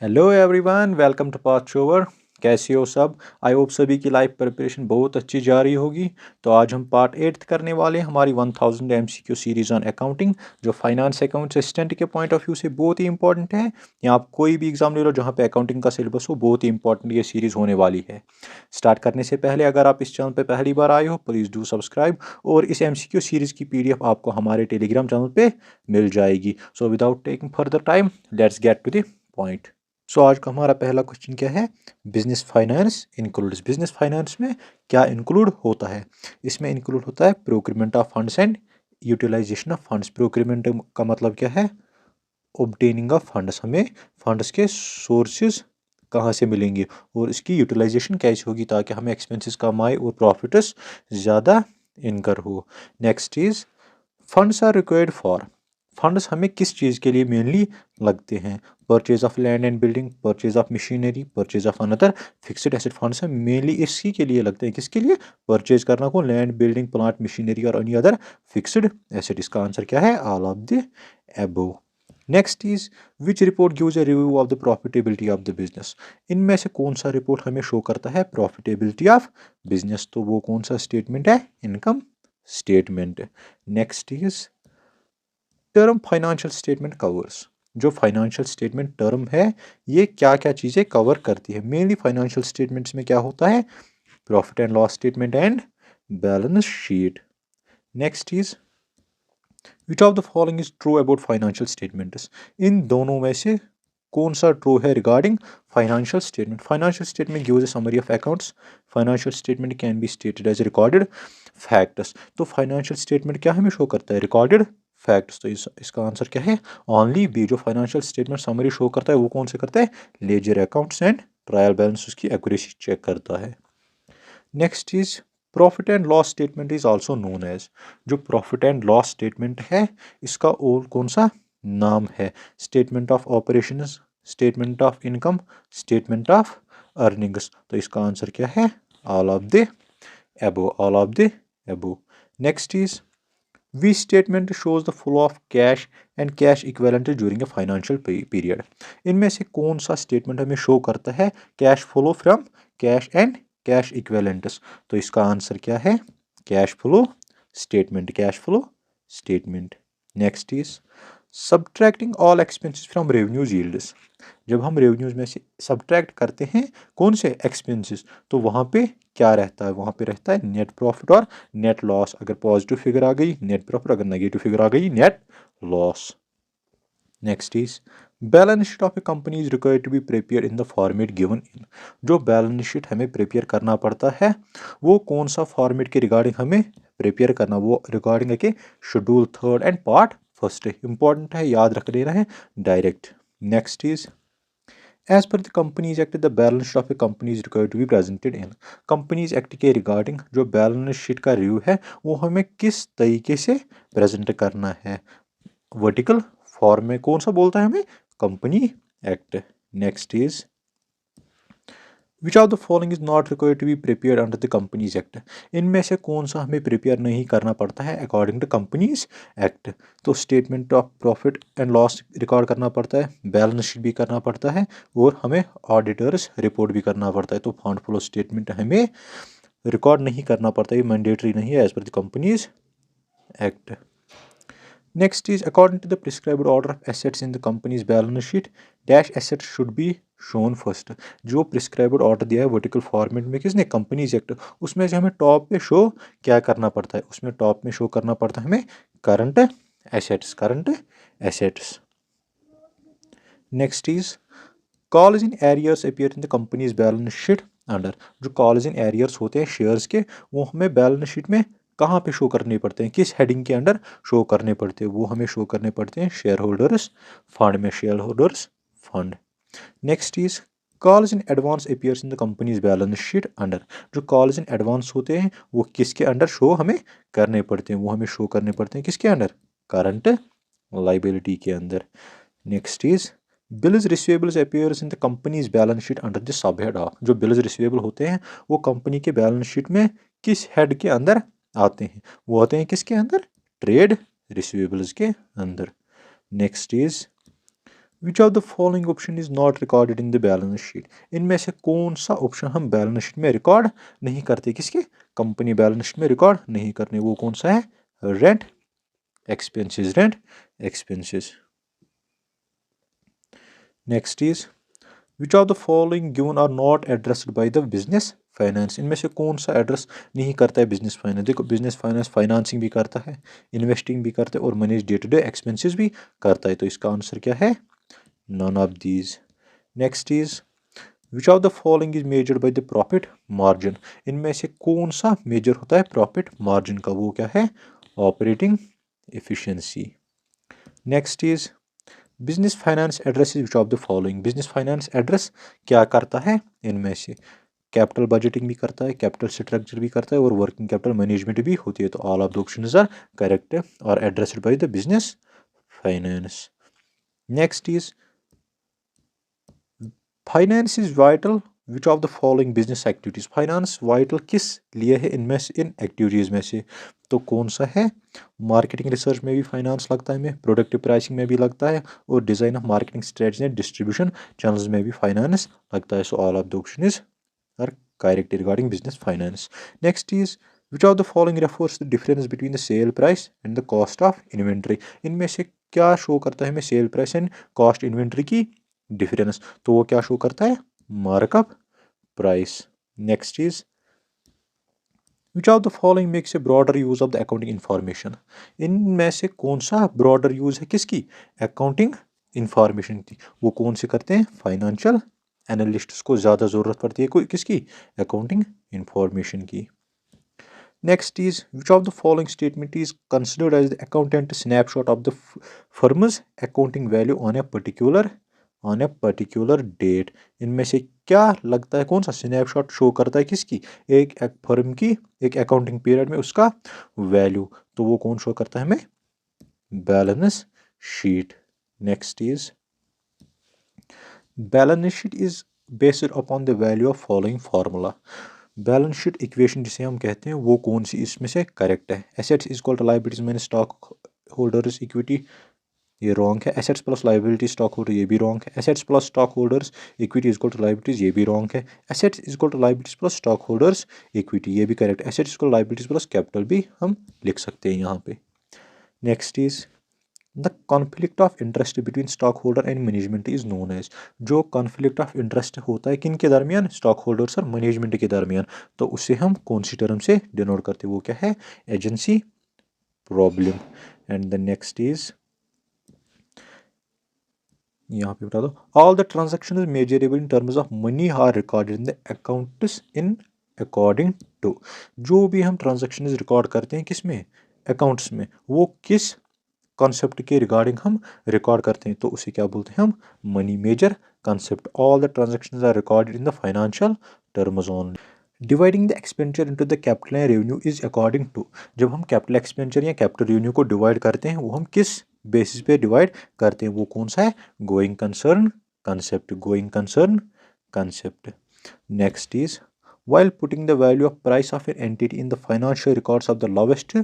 Hello everyone, welcome to path shower. कैसे हो सब? आई होप सभी की लाइफ प्रिपरेशन बहुत अच्छी जा रही होगी। तो आज हम पार्ट 8 करने वाले हैं हमारी 1000 MCQ सीरीज ऑन अकाउंटिंग, जो फाइनेंस अकाउंट असिस्टेंट के पॉइंट ऑफ व्यू से बहुत ही इंपॉर्टेंट है। या आप कोई भी एग्जाम ले लो जहाँ पे अकाउंटिंग का सिलेबस हो, बहुत ही इंपॉर्टेंट ये सीरीज होने वाली है। स्टार्ट करने से पहले अगर आप इस चैनल पर पहली बार आए हो, प्लीज़ डू सब्सक्राइब। और इस MCQ सीरीज की PDF आपको हमारे टेलीग्राम चैनल पर मिल जाएगी। So without taking further time, let's get to the point. So आज का हमारा पहला क्वेश्चन क्या है? Business finance includes. Business finance में क्या इंक्लूड होता है? इसमें इंक्लूड होता है procurement of funds and utilisation of funds. Procurement का मतलब क्या है? Obtaining of funds. हमें फंड्स के सोर्सेज कहाँ से मिलेंगे और इसकी यूटिलाइजेशन कैसे होगी ताकि हमें एक्सपेंसेस कम आए और प्रॉफिट्स ज़्यादा इनकर हो। Next is funds are required for. Funds हमें किस चीज़ के लिए मेनली लगते हैं? Purchase of land and building, purchase of machinery, purchase of another fixed asset. Funds हैं मेनली इसी के लिए लगते हैं। किसके लिए? परचेज करना को, लैंड, बिल्डिंग, प्लांट, मशीनरी और एनी अदर फिक्स्ड एसेट। इसका आंसर क्या है? All of the above. Next is which report gives a review of the profitability of the business. इनमें से कौन सा रिपोर्ट हमें शो करता है प्रॉफिटेबिलिटी ऑफ बिजनेस? तो वो कौन सा स्टेटमेंट है? Income statement. Next is term financial statement covers. जो फाइनेंशियल स्टेटमेंट टर्म है, ये क्या क्या चीज़ें कवर करती है? मेनली फाइनेंशियल स्टेटमेंट्स में क्या होता है? Profit and loss statement and balance sheet. Next is which of the following is true about financial statements. इन दोनों में से कौन सा ट्रू है regarding financial statement? Financial statement gives a summary of accounts. Financial statement can be stated as recorded facts. तो financial statement क्या हमें शो करता है? Recorded facts. तो इसका आंसर क्या है? Only B. जो फाइनेंशियल स्टेटमेंट समरी शो करता है वो कौन से करता है? Ledger accounts and trial balance उसकी एक्यूरेसी चेक करता है। Next is profit and loss statement is also known as. जो प्रॉफिट एंड लॉस स्टेटमेंट है, इसका और कौन सा नाम है? Statement of operations, statement of income, statement of earnings. तो इसका आंसर क्या है? All of the above, all of the above. Next is which statement shows the flow of cash and cash equivalent during a financial period. इनमें से कौन सा statement हमें show करता है cash flow from cash and cash equivalents? तो इसका answer क्या है? Cash flow statement. Cash flow statement. Next is subtracting all expenses from revenues yields. जब हम रेवेन्यूज में से सब्ट्रैक्ट करते हैं कौन से एक्सपेंसेस, तो वहाँ पे क्या रहता है? वहाँ पे रहता है नेट प्रॉफिट और नेट लॉस। अगर पॉजिटिव फिगर आ गई नेट प्रॉफिट, अगर नेगेटिव फिगर आ गई net loss. Next is balance sheet of a company is required to be prepare in the format given in. जो बैलेंस शीट हमें prepare करना पड़ता है वो कौन सा फॉर्मेट के रिगार्डिंग हमें प्रिपेयर करना? वो रिगार्डिंग है कि शेड्यूल 3 एंड पार्ट 1 है। इंपॉर्टेंट है, याद रख लेना है direct. Next is as per the companies act the balance sheet of a company is required to be presented in. Companies act के रिगार्डिंग जो बैलेंस शीट का रिव्यू है वो हमें किस तरीके से प्रेजेंट करना है? वर्टिकल फॉर्म में। कौन सा बोलता है हमें? Company act. Next is which of the following is not required to be prepare under the companies act. इनमें से कौन सा हमें प्रिपेयर नहीं करना पड़ता है अकॉर्डिंग टू कंपनीज एक्ट? तो statement of profit and loss record करना पड़ता है, बैलेंस शीट भी करना पड़ता है और हमें ऑडिटर्स रिपोर्ट भी करना पड़ता है। तो फंड फ्लो स्टेटमेंट हमें रिकॉर्ड नहीं करना पड़ता, ये मैंडेटरी नहीं है as per the companies act. Next is according to the prescribed order of assets in the company's balance sheet, dash assets should be shown first. जो प्रिस्क्राइब्ड ऑर्डर दिया है वर्टिकल फॉर्मेट में किसने? Companies act. उसमें से हमें top पे show क्या करना पड़ता है? उसमें टॉप में शो करना पड़ता है हमें current assets. Current assets. Next is calls in arrears appear in the companies balance sheet under. जो कॉल्स इन एरियर्स होते हैं शेयर्स के, वो हमें बैलेंस शीट में कहाँ पे शो करने पड़ते हैं? किस हेडिंग के अंडर शो करने पड़ते हैं? वो हमें शो करने पड़ते हैं शेयर होल्डर्स फंड में। Share holders fund. Next is calls in advance appears in the companies balance sheet under. जो कॉल्स इन एडवांस होते हैं वो किसके अंडर शो हमें करने पड़ते हैं? वो हमें शो करने पड़ते हैं किसके अंडर? करंट लाइबिलिटी के अंदर। Next is bills receivables appears in the companies balance sheet under the sub head of. जो बिल्स रिसीवेबल होते हैं वो कंपनी के बैलेंस शीट में किस हेड के अंदर आते हैं? वो आते हैं किसके अंदर? ट्रेड रिसीवेबल्स के अंदर। Next is which of the following option is not recorded in the balance sheet. इनमें से कौन सा ऑप्शन हम बैलेंस शीट में रिकॉर्ड नहीं करते, किसके, कंपनी बैलेंस शीट में रिकॉर्ड नहीं करने, वो कौन सा है, rent expenses, rent expenses. Next is which of the following given are not addressed by the business finance. इनमें से कौन सा एड्रेस नहीं करता है बिजनेस फाइनेंस। देखो बिजनेस फाइनेंस फाइनेंसिंग भी करता है, इन्वेस्टिंग भी करता है और manage day to day expenses भी करता है, तो इसका आंसर क्या है, none of these. Next is which of the following is measured by the profit margin. इनमें से कौन सा मेजर होता है प्रॉफिट मार्जिन का, वो क्या है, operating efficiency. Next is business finance address which of the following. Business finance address क्या करता है, इनमें से कैपिटल बजटिंग भी करता है, कैपिटल स्ट्रक्चर भी करता है और वर्किंग कैपिटल मैनेजमेंट भी होती है, तो all of the options are correct और addressed by the business finance. Next is finance is vital which of the following business activities. Finance vital किस लिए है इनमें से, इन एक्टिविटीज में से, तो कौन सा है, मार्केटिंग रिसर्च में भी फाइनेंस लगता है, में प्रोडक्टिव प्राइसिंग में भी लगता है और design of marketing strategy and distribution channels में भी फाइनेंस लगता है, so all of the option is are correct regarding business finance. Next is which of the following refers the difference between the sale price and the cost of inventory. इनमें से क्या show करता है हमें sale price and cost inventory की difference, तो वो क्या शो करता है, markup price. Next is which of the following makes a broader use of the accounting information. इनमें से कौन सा ब्रॉडर यूज है किसकी, अकाउंटिंग इंफॉर्मेशन की, वो कौन से करते हैं, फाइनेंशियल एनालिस्ट्स को ज़्यादा ज़रूरत पड़ती है कोई किसकी, अकाउंटिंग इंफॉर्मेशन की। Next is which of the following statement is considered as the accountant snapshot of the firm's accounting value on a particular date. इनमें से क्या लगता है, कौन सा स्नैपशॉट शो करता है किसकी, एक फर्म की एक अकाउंटिंग पीरियड में उसका वैल्यू, तो वो कौन शो करता है हमें, balance sheet. Next is balance sheet is based upon the value of following formula. Balance sheet equation जिसे हम कहते हैं वो कौन सी इसमें से करेक्ट है, assets is equal to liabilities minus stock holders equity, ये रॉन्ग है। Assets plus liability stock holder, ये भी रॉन्ग है। Assets plus stock holders equity is equal to liabilities, ये भी रॉन्ग है। Assets is equal to liabilities plus stock holders equity, ये भी correct. Assets equal liabilities plus capital भी हम लिख सकते हैं यहाँ पे। Next is the conflict of interest between stock holder and management is known as. जो कॉन्फ्लिक्ट ऑफ इंटरेस्ट होता है किन के दरमियान, स्टॉक होल्डर्स और मैनेजमेंट के दरमियान, तो उसे हम कौन सी टर्म से डिनोट करते हैं, वो क्या है, agency problem. And the next is यहाँ पे बता दो, all the transaction is measurable in terms of money are recorded in the accounts in according to. जो भी हम ट्रांजेक्शन रिकॉर्ड करते हैं किस में, अकाउंट्स में, वो किस कॉन्सेप्ट के रिगार्डिंग हम रिकॉर्ड करते हैं, तो उसे क्या बोलते हैं हम, money measure concept. All the transactions are recorded in the financial terms only. Dividing the expenditure into the capital and revenue is according to. जब हम कैपिटल एक्सपेंडिचर या कैपिटल रेवेन्यू को डिवाइड करते हैं वो हम किस बेसिस पे डिवाइड करते हैं, वो कौन सा है, going concern concept, going concern concept. Next is while putting the value of price of an entity in the financial records of the lowest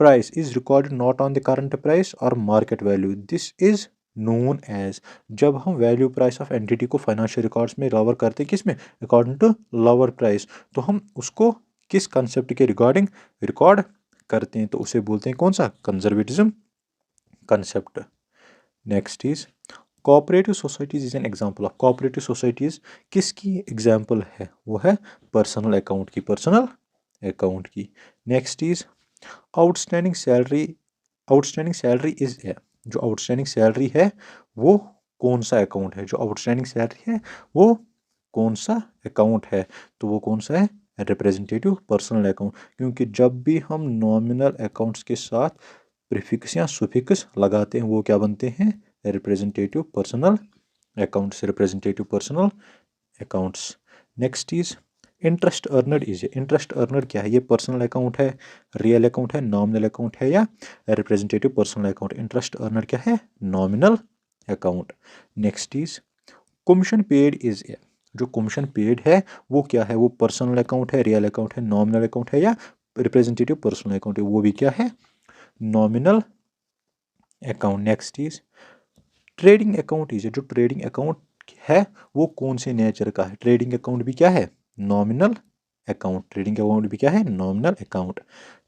price is recorded not on the current price or market value, this is known as। जब हम value price of entity को financial records में lower करते हैं किस में, according to lower price, तो हम उसको किस कंसेप्ट के रिगार्डिंग रिकॉर्ड करते हैं, तो उसे बोलते हैं कौन सा, conservatism concept. Next is cooperative societies is an example of. Cooperative societies किसकी एग्जांपल है, वो है पर्सनल अकाउंट की, पर्सनल अकाउंट की। Next is outstanding salary, outstanding salary is है, जो आउटस्टैंडिंग सैलरी है वो कौन सा अकाउंट है, जो आउटस्टैंडिंग सैलरी है वो कौन सा अकाउंट है, तो वो कौन सा है, रिप्रेजेंटेटिव पर्सनल अकाउंट। क्योंकि जब भी हम नॉमिनल अकाउंट्स के साथ प्रीफिक्स या सुफिक्स लगाते हैं वो क्या बनते हैं, representative personal accounts, representative personal accounts. Next is interest earned is, interest earned क्या है, ये पर्सनल अकाउंट है, रियल अकाउंट है, नॉमिनल अकाउंट है या representative personal account. Interest earned क्या है, nominal account. Next is commission paid is, जो कमीशन पेड है वो क्या है, वो पर्सनल अकाउंट है, रियल अकाउंट है, नॉमिनल अकाउंट है या रिप्रेजेंटेटिव पर्सनल अकाउंट है, वो भी क्या है, nominal account. Next is trading account is, जो ट्रेडिंग अकाउंट है वो कौन से नेचर का है? ट्रेडिंग अकाउंट भी क्या है? Nominal account. ट्रेडिंग अकाउंट भी क्या है? Nominal account.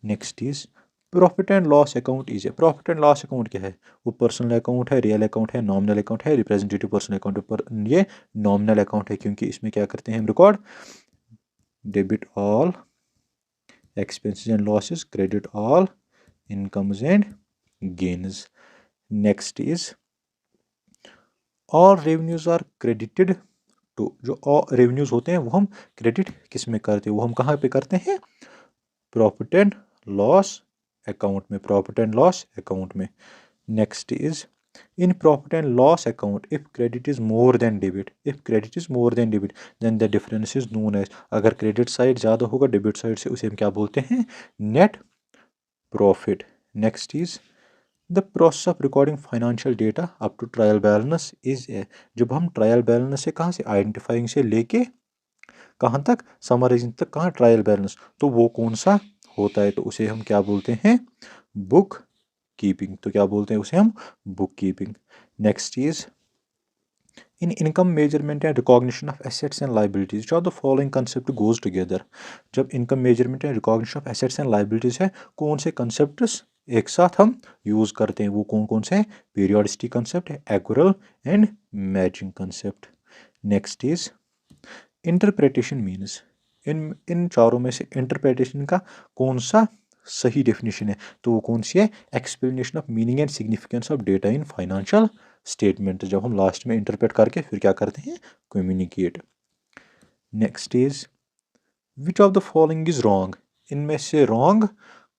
Next is profit and loss account is a, profit and loss account क्या है? वो पर्सनल अकाउंट है, रियल अकाउंट है, नॉमिनल अकाउंट है, रिप्रेजेंटेटिव पर्सनल अकाउंट पर ये नॉमिनल अकाउंट है, क्योंकि इसमें क्या करते हैं हम record? Debit all expenses and losses, credit all incomes and gains. Next is all revenues are credited to, जो all revenues होते हैं वो हम क्रेडिट किस में करते हैं? वो हम कहाँ पे करते हैं? प्रॉफिट एंड लॉस अकाउंट में, प्रॉफिट एंड लॉस अकाउंट में। Next is in profit and loss account, if credit is more than debit, if credit is more than debit, then the difference is known as, अगर credit side ज़्यादा होगा debit side से, उसे हम क्या बोलते हैं? Net profit. Next is the process of recording financial data up to trial balance is a, जब हम ट्रायल बैलेंस से कहाँ से, आइडेंटिफाइंग से लेके कहाँ तक, समराइजिंग तक, कहाँ ट्रायल बैलेंस, तो वो कौन सा होता है? तो उसे हम क्या बोलते हैं? Bookkeeping. तो क्या बोलते हैं उसे हम? Bookkeeping. Next is in income measurement and recognition of assets and liabilities, जो the following concept goes together. जब income measurement and recognition of assets and liabilities है, कौन से कंसेप्ट्स एक साथ हम यूज करते हैं? वो कौन कौन से हैं? पीरियोडिसिटी कंसेप्ट है, accrual and matching concept. Next is interpretation means, इन इन चारों में से इंटरप्रिटेशन का कौन सा सही डेफिनेशन है? तो वो कौन सी है? Explanation of meaning and significance of data in financial statement, जब हम लास्ट में इंटरप्रेट करके फिर क्या करते हैं? Communicate. Next is which of the following is wrong, इनमें से रॉन्ग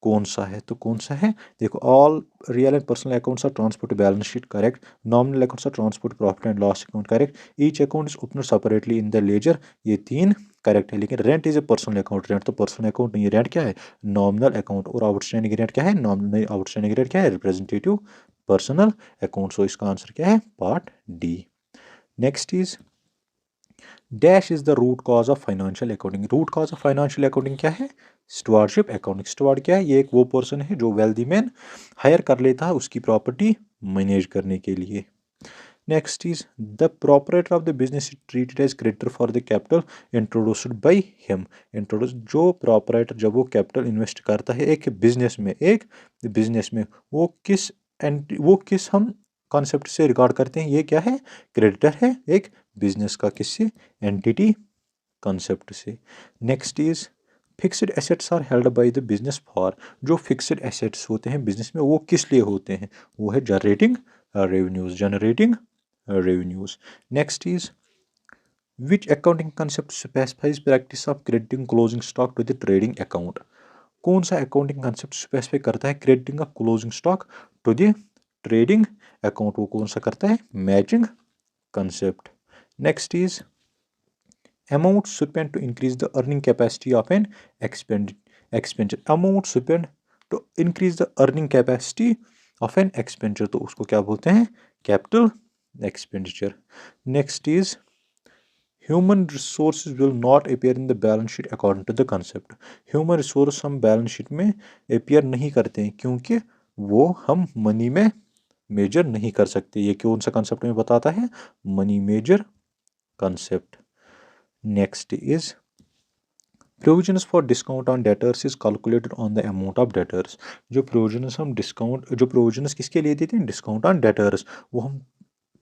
कौन सा है? तो कौन सा है? देखो, all real and personal accounts are transport balance sheet correct, nominal accounts are transport profit and loss account correct, each account is open separately in the ledger, ये तीन करेक्ट है। लेकिन rent is a personal account, rent तो personal account नहीं है, rent क्या है? Nominal account. और आउटस्टैंडिंग रेंट क्या है? नॉमिनल आउटस्टैंडिंग रेंट क्या है? Representative personal account. सो इसका आंसर क्या है? Part D. Next is dash is the root cause of financial accounting, root cause of financial accounting क्या है? स्टुअर्डशिप अकाउंटिंग। स्टुअर्ड क्या है? ये एक वो पर्सन है जो वेल्दी मैन हायर कर लेता है उसकी प्रॉपर्टी मैनेज करने के लिए। Next is the proprietor of the business treated as creditor for the capital introduced by him. Introduce, जो प्रोपराइटर जब वो कैपिटल इन्वेस्ट करता है एक बिजनेस में, एक बिजनेस में, वो किस हम कॉन्सेप्ट से रिकॉर्ड करते हैं? ये क्या है? क्रेडिटर है एक बिजनेस का, किससे? एंटिटी कॉन्सेप्ट से। Next is fixed assets are held by the business for, जो फिक्स्ड एसेट्स होते हैं बिजनेस में वो किस लिए होते हैं? वो है generating revenues, generating revenues. Next is which accounting concept specifies practice of crediting closing stock to the trading account, कौन सा अकाउंटिंग कंसेप्ट स्पेसिफाई करता है crediting of closing stock to the trading account? वो कौन सा करता है? Matching concept. Next is amount spent to increase the earning capacity of an expenditure, amount spent to increase the earning capacity of an expenditure, तो उसको क्या बोलते हैं? Capital expenditure. Next is human resources will not appear in the balance sheet according to the concept, human resource हम balance sheet में appear नहीं करते हैं क्योंकि वो हम मनी में मेजर नहीं कर सकते। ये कौन सा कंसेप्ट में बताता है? Money measure concept. Next is provisions for discount on debtors is calculated on the amount of debtors, जो provisions हम डिस्काउंट, जो provisions किसके लिए देते हैं? डिस्काउंट ऑन डेटर्स, वो हम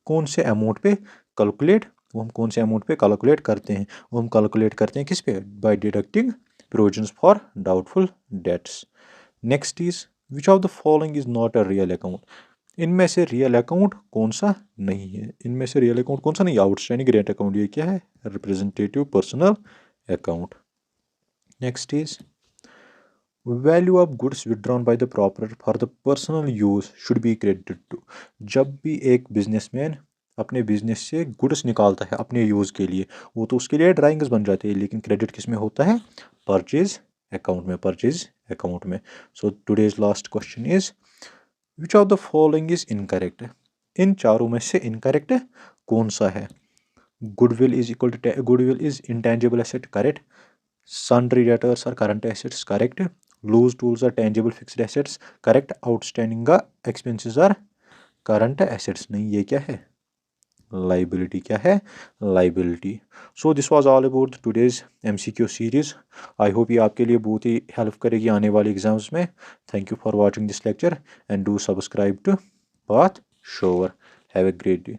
कौन से अमाउंट पे कैलकुलेट, वो हम कौन से अमाउंट पे कैलकुलेट करते हैं? वो हम कैलकुलेट करते हैं किस पे? By deducting provisions for doubtful debts. Next is which of the following is not a real account, इनमें से रियल अकाउंट कौन सा नहीं है? इनमें से रियल अकाउंट कौन सा नहीं? आउटस्टैंडिंग रेंट अकाउंट, ये क्या है? Representative personal account. Next is value of goods withdrawn by the proprietor for the personal use should be credited to, जब भी एक बिजनेसमैन अपने बिजनेस से गुड्स निकालता है अपने यूज़ के लिए, वो तो उसके लिए ड्राइंग्स बन जाते हैं, लेकिन क्रेडिट किस में होता है? परचेज अकाउंट में, परचेज अकाउंट में। So today's last question is which of the following is incorrect, इन चारों में से इनकरेक्ट कौन सा है? Goodwill is equal to, goodwill is intangible asset correct, sundry debtors are current assets correct, loose tools are tangible fixed assets correct, outstanding expenses are current assets नहीं, ये क्या है, लाइबिलिटी। क्या है, liability. So this was all about today's MCQ series. I hope ये आपके लिए बहुत ही हेल्प करेगी आने वाले एग्जाम्स में। Thank you for watching this lecture and do subscribe to path shower. Have a great day.